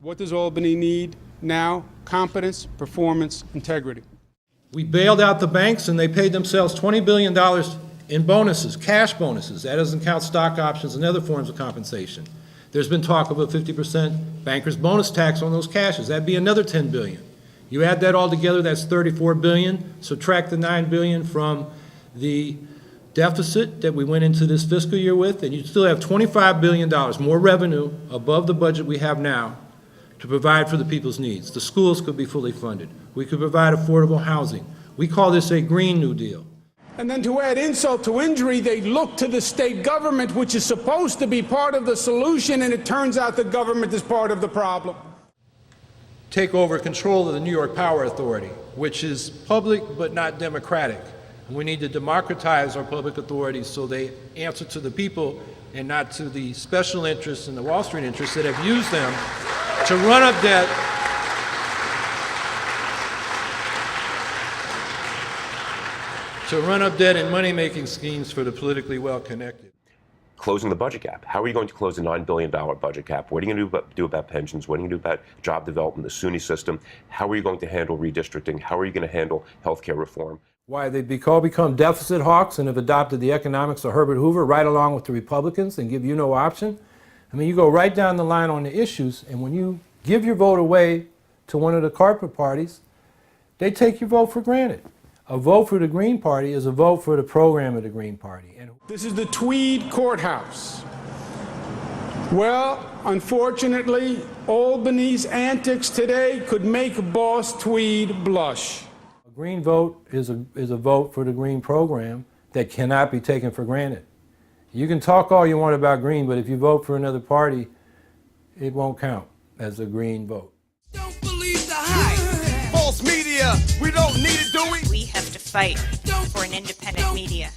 What does Albany need now? Competence, performance, integrity. We bailed out the banks and they paid themselves $20 billion in bonuses, cash bonuses. That doesn't count stock options and other forms of compensation. There's been talk of a 50% banker's bonus tax on those cashes. That'd be another $10 billion. You add that all together, that's $34 billion. Subtract the $9 billion from the deficit that we went into this fiscal year with, and you still have $25 billion more revenue above the budget we have now to provide for the people's needs. The schools could be fully funded. We could provide affordable housing. We call this a Green New Deal. And then to add insult to injury, they look to the state government, which is supposed to be part of the solution, and it turns out the government is part of the problem. Take over control of the New York Power Authority, which is public but not democratic. And we need to democratize our public authorities so they answer to the people and not to the special interests and the Wall Street interests that have used them to run up debt, and money-making schemes for the politically well-connected. Closing the budget gap. How are you going to close a $9 billion budget gap? What are you going to do about pensions? What are you going to do about job development, the SUNY system? How are you going to handle redistricting? How are you going to handle healthcare reform? Why, they've become deficit hawks and have adopted the economics of Herbert Hoover right along with the Republicans and give you no option. I mean, you go right down the line on the issues, and when you give your vote away to one of the carpet parties, they take your vote for granted. A vote for the Green Party is a vote for the program of the Green Party. And This is the Tweed Courthouse. Well, unfortunately, Albany's antics today could make Boss Tweed blush. a green vote is a vote for the Green program that cannot be taken for granted. You can talk all you want about green, but if you vote for another party, it won't count as a green vote. Don't believe the hype. False media, we don't need it, do we? We have to fight for an independent media.